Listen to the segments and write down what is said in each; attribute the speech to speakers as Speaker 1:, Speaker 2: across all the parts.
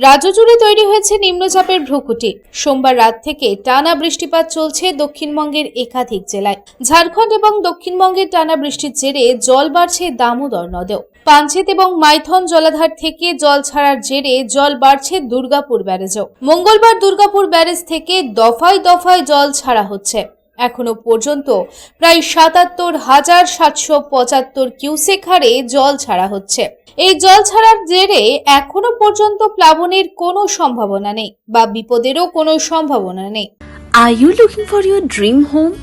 Speaker 1: রাজ্য জুড়ে তৈরি হয়েছে নিম্নচাপের ভ্রুকুটি। সোমবার রাত থেকে টানা বৃষ্টিপাত চলছে দক্ষিণবঙ্গের একাধিক জেলায়। ঝাড়খণ্ড এবং দক্ষিণবঙ্গের টানা বৃষ্টির জেরে জল বাড়ছে দামোদর নদেও। পাঞ্চেত এবং মাইথন জলাধার থেকে জল ছাড়ার জেরে জল বাড়ছে দুর্গাপুর ব্যারেজেও। মঙ্গলবার দুর্গাপুর ব্যারেজ থেকে দফায় দফায় জল ছাড়া হচ্ছে। এখনো পর্যন্ত প্রায় ৭৭,৭৭৫ কিউসেক হারে জল ছাড়া হচ্ছে। এই জল ছাড়ার জেরে এখনো পর্যন্ত প্লাবনের কোনো সম্ভাবনা নেই বা বিপদেরও কোনো সম্ভাবনা নেই।
Speaker 2: Are you looking for your dream home?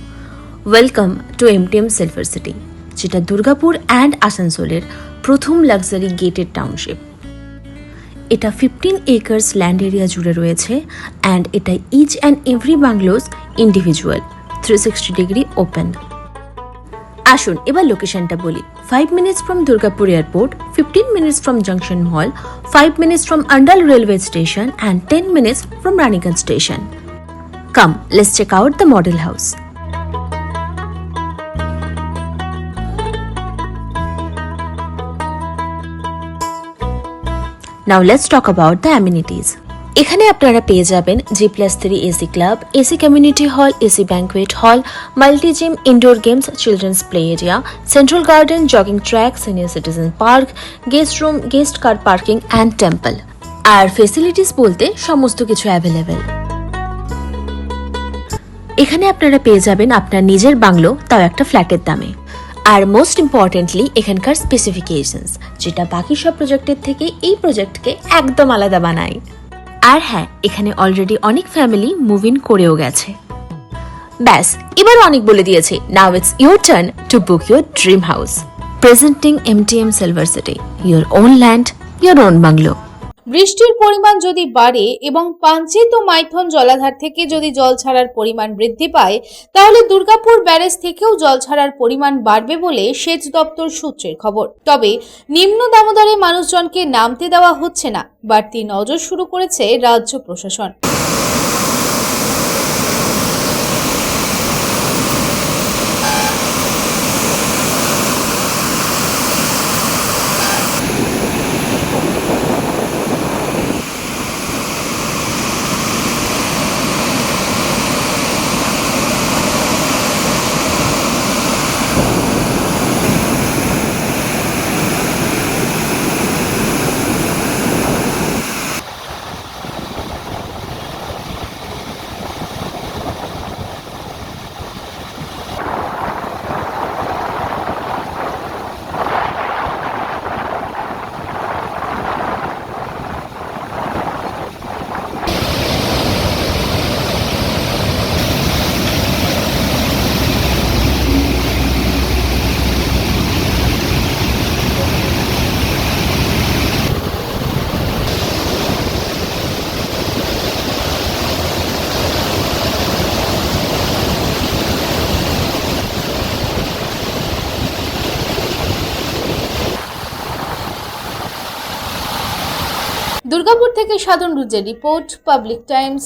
Speaker 2: Welcome to MTM Silver City, যেটা দুর্গাপুর অ্যান্ড আসানসোলের প্রথম লাক্সারি গেটেড টাউনশিপ। এটা 15 একর্স ল্যান্ড এরিয়া জুড়ে রয়েছে অ্যান্ড এটা each and every bungalows individual 360 degree open. আসুন এবার লোকেশনটা বলি। 5 minutes from Durgapur Airport, 15 minutes from Junction Mall, 5 minutes from Andal Railway Station and 10 minutes from Raniganj Station. Come, let's check out the model house. Now let's talk about the amenities. এখানে আপনারা পেয়ে যাবেন G+3 AC club, AC community hall, AC banquet hall, multi gym, indoor games, children's play area, central garden, jogging track, senior citizen park, guest room, guest car parking and temple. আর facilities বলতে সমস্ত কিছু available. এখানে আপনারা পেয়ে যাবেন আপনার নিজের বাংলো, তাও একটা ফ্ল্যাটের দামে। আর মোস্ট ইম্পর্টেন্টলি এখানকার স্পেসিফিকেশনস, যেটা বাকি সব প্রজেক্টের থেকে এই প্রজেক্টকে একদম আলাদা বানায়। আর হ্যাঁ, এখানে অলরেডি অনেক ফ্যামিলি মুভ ইন করেও গেছে। ব্যাস, এবার অনেক বলে দিয়েছি। Now it's your turn to book your dream house. Presenting MTM silver city, your own land, your own bungalow.
Speaker 1: বৃষ্টির পরিমাণ যদি বাড়ে এবং পাঞ্চেত ও মাইথন জলাধার থেকে যদি জল ছাড়ার পরিমাণ বৃদ্ধি পায়, তাহলে দুর্গাপুর ব্যারেজ থেকেও জল ছাড়ার পরিমাণ বাড়বে বলে সেচ দপ্তর সূত্রের খবর। তবে নিম্ন দামোদরে মানুষজনকে নামতে দেওয়া হচ্ছে না, বাড়তি নজর শুরু করেছে রাজ্য প্রশাসন। দুর্গাপুর থেকে সাধন রুজের রিপোর্ট, পাবলিক টাইমস।